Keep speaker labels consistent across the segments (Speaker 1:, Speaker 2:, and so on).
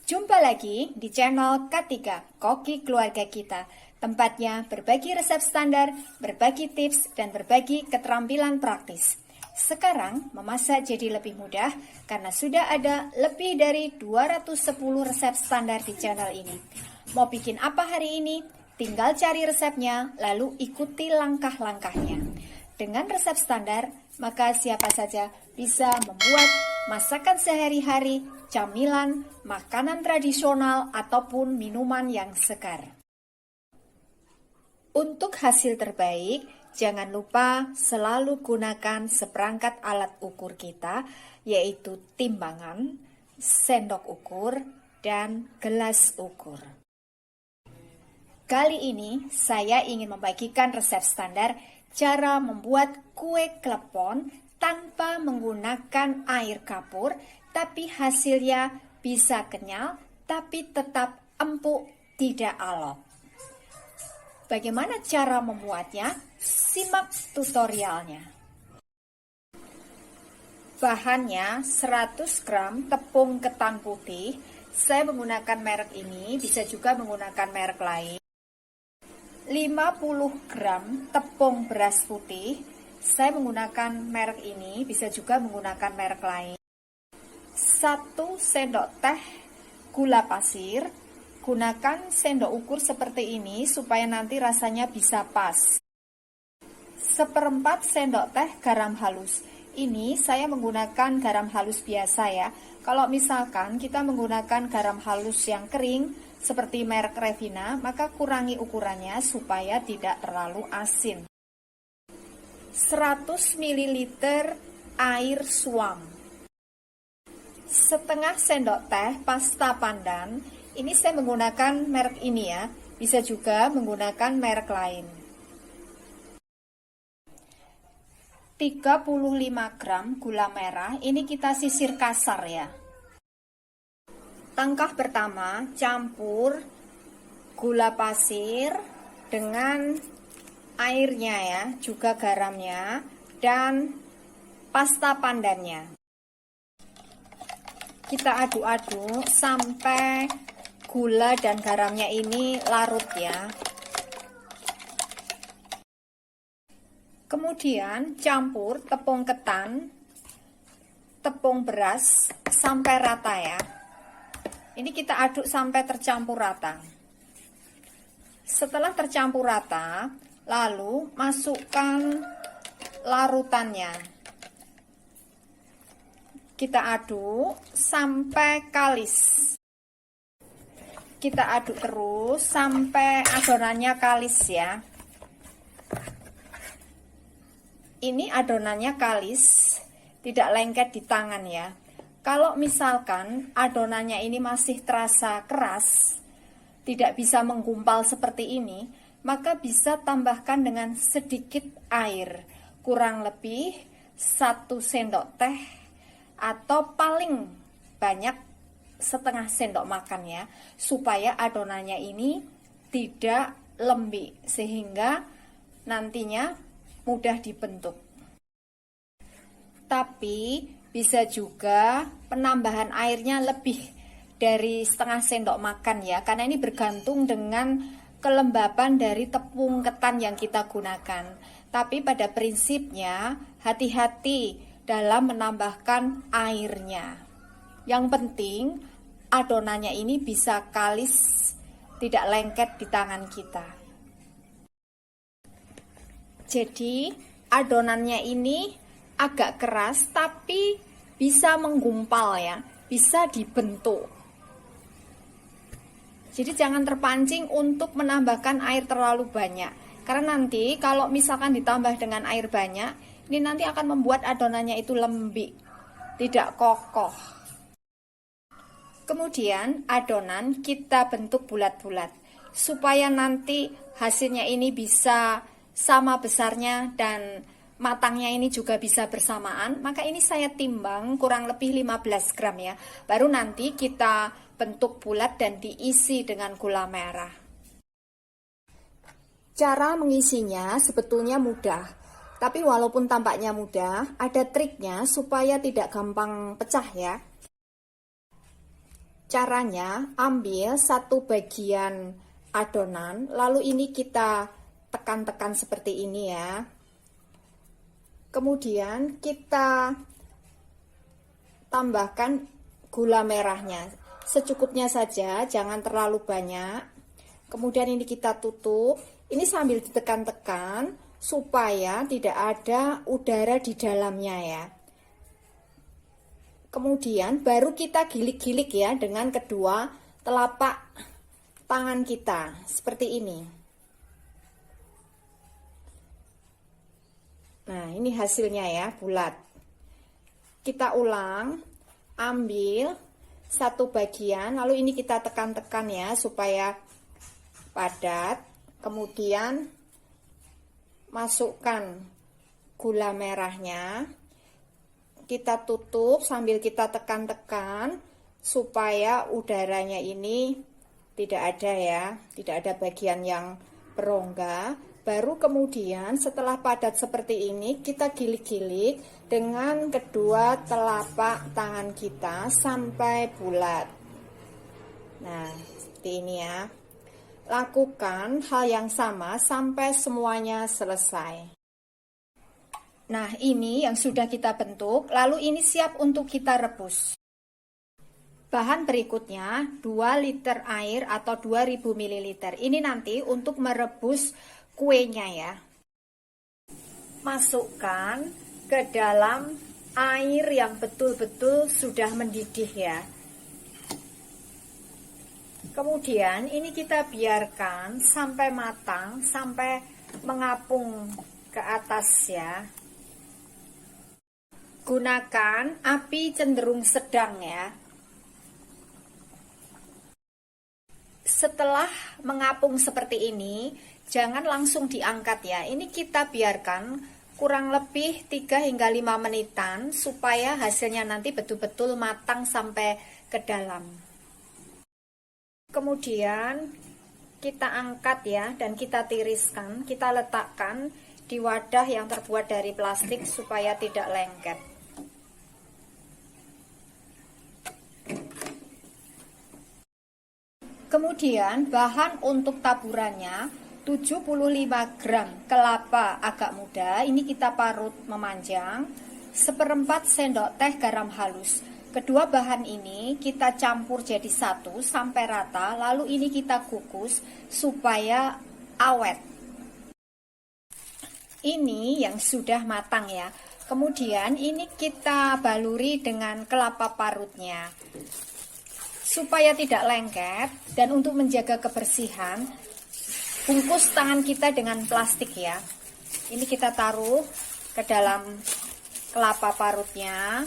Speaker 1: Jumpa lagi di channel K3, Koki Keluarga Kita. Tempatnya berbagi resep standar, berbagi tips, dan berbagi keterampilan praktis. Sekarang memasak jadi lebih mudah karena sudah ada lebih dari 210 resep standar di channel ini. Mau bikin apa hari ini? Tinggal cari resepnya, lalu ikuti langkah-langkahnya. Dengan resep standar, maka siapa saja bisa membuat masakan sehari-hari, camilan, makanan tradisional, ataupun minuman yang segar. Untuk hasil terbaik, jangan lupa selalu gunakan seperangkat alat ukur kita, yaitu timbangan, sendok ukur, dan gelas ukur. Kali ini saya ingin membagikan resep standar cara membuat kue klepon tanpa menggunakan air kapur, tapi hasilnya bisa kenyal, tapi tetap empuk, tidak alot. Bagaimana cara membuatnya? Simak tutorialnya. Bahannya 100 gram tepung ketan putih. Saya menggunakan merek ini, bisa juga menggunakan merek lain. 50 gram tepung beras putih. Saya menggunakan merek ini, bisa juga menggunakan merek lain. 1 sendok teh gula pasir. Gunakan sendok ukur seperti ini supaya nanti rasanya bisa pas. 1/4 sendok teh garam halus. Ini saya menggunakan garam halus biasa ya. Kalau misalkan kita menggunakan garam halus yang kering seperti merek Revina, maka kurangi ukurannya supaya tidak terlalu asin. 100 ml air suam. Setengah sendok teh pasta pandan. Ini saya menggunakan merek ini ya, bisa juga menggunakan merek lain. 35 gram gula merah, ini kita sisir kasar ya. Langkah pertama, campur gula pasir dengan airnya ya, juga garamnya, dan pasta pandannya. Kita aduk-aduk sampai gula dan garamnya ini larut ya. Kemudian campur tepung ketan, tepung beras sampai rata ya. Ini kita aduk sampai tercampur rata. Setelah tercampur rata, lalu masukkan larutannya. Kita aduk sampai kalis. Kita aduk terus sampai adonannya kalis ya. Ini adonannya kalis, tidak lengket di tangan ya. Kalau misalkan adonannya ini masih terasa keras, tidak bisa menggumpal seperti ini, maka bisa tambahkan dengan sedikit air, kurang lebih 1 sendok teh atau paling banyak setengah sendok makan ya, supaya adonannya ini tidak lembik sehingga nantinya mudah dibentuk. Tapi bisa juga penambahan airnya lebih dari setengah sendok makan ya, karena ini bergantung dengan kelembapan dari tepung ketan yang kita gunakan. Tapi pada prinsipnya hati-hati dalam menambahkan airnya. Yang penting adonannya ini bisa kalis, tidak lengket di tangan kita. Jadi adonannya ini agak keras tapi bisa menggumpal ya, bisa dibentuk. Jadi jangan terpancing untuk menambahkan air terlalu banyak, karena nanti kalau misalkan ditambah dengan air banyak, ini nanti akan membuat adonannya itu lembik, tidak kokoh. Kemudian adonan kita bentuk bulat-bulat supaya nanti hasilnya ini bisa sama besarnya dan matangnya ini juga bisa bersamaan. Maka ini saya timbang kurang lebih 15 gram ya. Baru nanti kita bentuk bulat dan diisi dengan gula merah. Cara mengisinya sebetulnya mudah, tapi walaupun tampaknya mudah, ada triknya supaya tidak gampang pecah ya. Caranya, ambil satu bagian adonan, lalu ini kita tekan-tekan seperti ini ya. Kemudian kita tambahkan gula merahnya secukupnya saja, jangan terlalu banyak. Kemudian ini kita tutup, ini sambil ditekan-tekan supaya tidak ada udara di dalamnya ya. Kemudian baru kita gilik-gilik ya dengan kedua telapak tangan kita seperti ini. Nah, ini hasilnya ya, bulat. Kita ulang, ambil satu bagian, lalu ini kita tekan-tekan ya supaya padat. Kemudian masukkan gula merahnya. Kita tutup sambil kita tekan-tekan supaya udaranya ini tidak ada ya, tidak ada bagian yang berongga. Baru kemudian setelah padat seperti ini kita gilik-gilik dengan kedua telapak tangan kita sampai bulat. Nah, seperti ini ya. Lakukan hal yang sama sampai semuanya selesai. Nah, ini yang sudah kita bentuk, lalu ini siap untuk kita rebus. Bahan berikutnya 2 liter air atau 2000 ml. Ini nanti untuk merebus kuenya ya. Masukkan ke dalam air yang betul-betul sudah mendidih ya. Kemudian ini kita biarkan sampai matang, sampai mengapung ke atas ya. Gunakan api cenderung sedang ya. Setelah mengapung seperti ini, jangan langsung diangkat ya. Ini kita biarkan kurang lebih 3 hingga 5 menitan supaya hasilnya nanti betul-betul matang sampai ke dalam. Kemudian kita angkat ya dan kita tiriskan, kita letakkan di wadah yang terbuat dari plastik supaya tidak lengket. Kemudian bahan untuk taburannya 75 gram kelapa agak muda, ini kita parut memanjang, 1/4 sendok teh garam halus. Kedua bahan ini kita campur jadi satu sampai rata, lalu ini kita kukus supaya awet. Ini yang sudah matang ya. Kemudian ini kita baluri dengan kelapa parutnya. Supaya tidak lengket dan untuk menjaga kebersihan, bungkus tangan kita dengan plastik ya. Ini kita taruh ke dalam kelapa parutnya.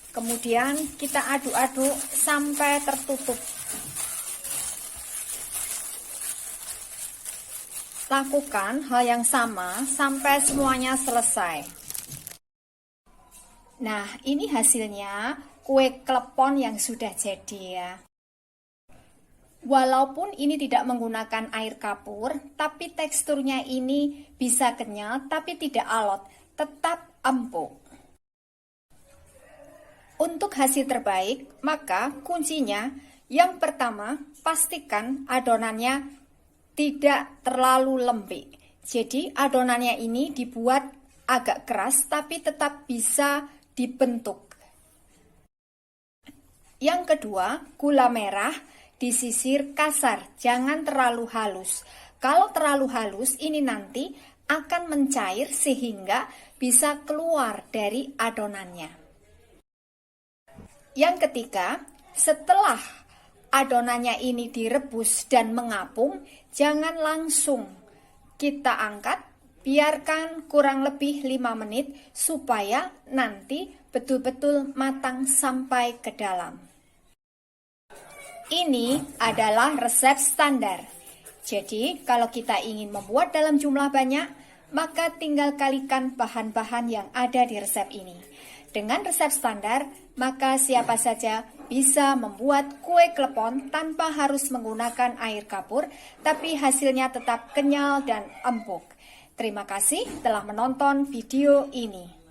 Speaker 1: Kemudian kita aduk-aduk sampai tertutup. Lakukan hal yang sama sampai semuanya selesai. Nah, ini hasilnya kue klepon yang sudah jadi ya. Walaupun ini tidak menggunakan air kapur, tapi teksturnya ini bisa kenyal tapi tidak alot, tetap empuk. Untuk hasil terbaik, maka kuncinya yang pertama, pastikan adonannya tidak terlalu lembek. Jadi adonannya ini dibuat agak keras tapi tetap bisa dibentuk. Yang kedua, gula merah disisir kasar, jangan terlalu halus. Kalau terlalu halus, ini nanti akan mencair sehingga bisa keluar dari adonannya. Yang ketiga, setelah adonannya ini direbus dan mengapung, jangan langsung kita angkat, biarkan kurang lebih 5 menit supaya nanti betul-betul matang sampai ke dalam. Ini adalah resep standar. Jadi, kalau kita ingin membuat dalam jumlah banyak, maka tinggal kalikan bahan-bahan yang ada di resep ini. Dengan resep standar, maka siapa saja bisa membuat kue klepon tanpa harus menggunakan air kapur, tapi hasilnya tetap kenyal dan empuk. Terima kasih telah menonton video ini.